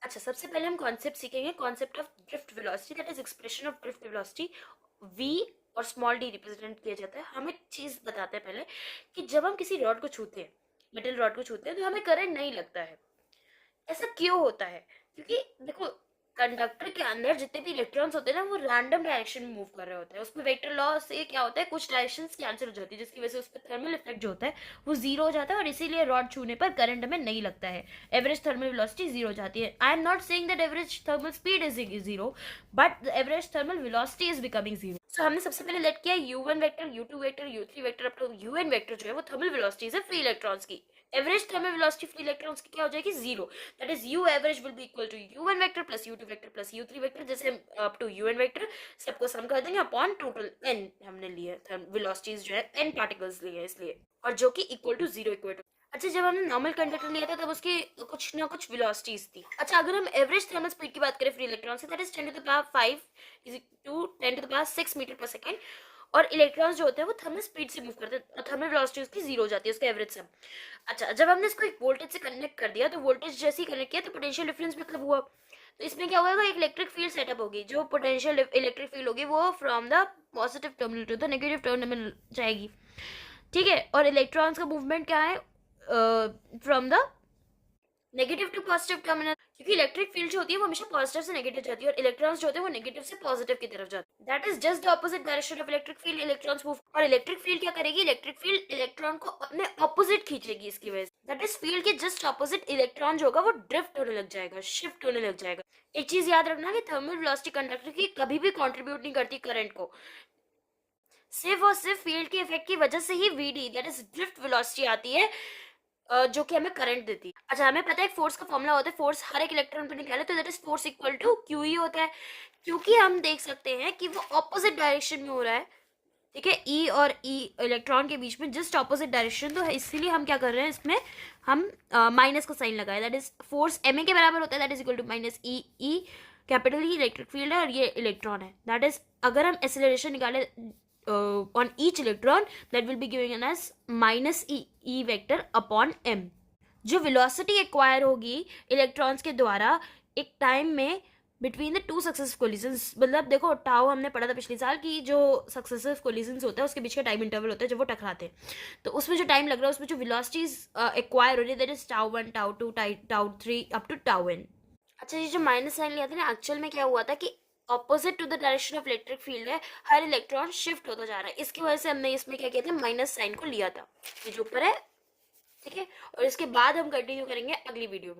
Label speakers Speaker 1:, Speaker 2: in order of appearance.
Speaker 1: अच्छा, सबसे पहले हम कॉन्सेप्ट सीखेंगे, concept of drift velocity, that is expression of drift velocity. V और स्मॉल डी रिप्रेजेंट किया जाता है। हम एक चीज बताते हैं पहले कि जब हम किसी रॉड को छूते हैं, मेटल रॉड को छूते हैं, तो हमें करंट नहीं लगता है। ऐसा क्यों होता है? क्योंकि देखो, कंडक्टर के अंदर जितने भी इलेक्ट्रॉन्स होते हैं ना, वो रैंडम डायरेक्शन में मूव कर रहे होते हैं। उसमें वेक्टर लॉ से क्या होता है, कुछ डायरेक्शंस कैंसिल हो जाती है, जिसकी वजह से उस पर थर्मल इफेक्ट जो होता है वो जीरो हो जाता है, और इसीलिए रॉड छूने पर करंट हमें नहीं लगता है। एवरेज थर्मल वेलोसिटी जीरो हो जाती है। I am not saying that average thermal speed is zero, but the average thermal velocity is becoming zero. So हमने सबसे पहले लेट किया u1 vector, u2 vector, u3 vector up to un vector जो है वो थर्मल वेलोसिटीज है free electrons की। Average thermal velocity free electrons की क्या हो जाएगी? Zero. That is u average will be equal to u1 vector plus u2 vector plus u3 vector, जैसे अप टू un वेक्टर सबको सम कर देंगे अपॉन टोटल n हमने लिए वेलोसिटीज जो है n पार्टिकल्स लिए इसलिए, और जो कि equal to zero equal to. अच्छा, जब हमने नॉर्मल कंडक्टर लिया था तब उसकी कुछ ना कुछ वेलोसिटीज थी। अच्छा, अगर हम एवरेज थर्मल स्पीड की बात करें फ्री इलेक्ट्रॉन से, that is 10 to the power 5 is to 10 to the power 6 metre पर सेकेंड। और इलेक्ट्रॉन्स जो होते हैं वो थर्मल स्पीड से मूव करते हैं, थर्मल वेलोसिटी उसकी जीरो हो जाती है, उसका एवरेज सम। अच्छा, जब हमने इसको एक वोल्टेज से कनेक्ट कर दिया, तो वोल्टेज जैसे ही कनेक्ट किया तो पोटेंशियल डिफरेंस मतलब हुआ। तो इसमें क्या होगा, एक इलेक्ट्रिक फील्ड सेटअप होगी। जो पोटेंशियल इलेक्ट्रिक फील्ड होगी वो from the positive terminal to the negative terminal जाएगी। ठीक है, और इलेक्ट्रॉन्स का मूवमेंट क्या है, from the negative to positive terminal, क्योंकि इलेक्ट्रिक फील्ड जो होती है वो हमेशा पॉजिटिव से नेगेटिव जाती है, और इलेक्ट्रॉन्स जो होते हैं वो नेगेटिव से पॉजिटिव की तरफ जाते हैं। That is just the opposite direction of electric field. Electrons move, और इलेक्ट्रिक फील्ड क्या करेगी, इलेक्ट्रिक फील्ड इलेक्ट्रॉन को अपने ऑपोजिट खींचेगी इसकी वजह से। दैट इज फील्ड के जस्ट ऑपोजिट इलेक्ट्रॉन जो होगा वो ड्रिफ्ट होने लग जाएगा, शिफ्ट होने लग जाएगा। एक चीज याद रखना कि थर्मल वेलोसिटी कंडक्टर की कभी भी कंट्रीब्यूट नहीं करती करंट को, सिर्फ और सिर्फ फील्ड के इफेक्ट की वजह से ही VD that is drift velocity आती है, जो कि हमें करंट देती है। अच्छा, हमें पता है फोर्स का फॉर्मूला होता है, फोर्स हर एक इलेक्ट्रॉन पर निकाले तो that is force equal to Q E होता है। क्योंकि हम देख सकते हैं कि वो ऑपोजिट डायरेक्शन में हो रहा है, ठीक है, ई और ई इलेक्ट्रॉन के बीच में जस्ट ऑपोजिट डायरेक्शन, तो इसीलिए हम क्या कर रहे हैं, इसमें हम माइनस का साइन लगाए। That is force M A के बराबर होता है, that is equal to minus E. E capital E electric field है और ये इलेक्ट्रॉन है। दैट इज अगर हम एक्सेलरेशन निकाले on each electron, that will be giving us minus e vector upon m। जो वेलोसिटी एक्वायर होगी इलेक्ट्रॉन्स के द्वारा एक टाइम में between the two successive collisions, मतलब देखो टाउ हमने पढ़ा था पिछले साल की, जो सक्सेसिव कोलिजन्स होता है उसके बीच का टाइम इंटरवल होता है जब वो टकराते हैं, तो उसमें जो टाइम लग रहा है उसमें जो वेलोसिटीज एक्वायर हो रही है that is tau 1 tau 2 tau 3 up to tau n। अच्छा, ये जो माइनस साइन लिया था ना, एक्चुअल में क्या हुआ था कि opposite to the direction of electric field है, हर इलेक्ट्रॉन शिफ्ट होता जा रहा है, इसकी वजह से हमने इसमें क्या किया था, माइनस साइन को लिया था। ये जो ऊपर है, ठीक है, और इसके बाद हम कंटिन्यू करेंगे अगली वीडियो में।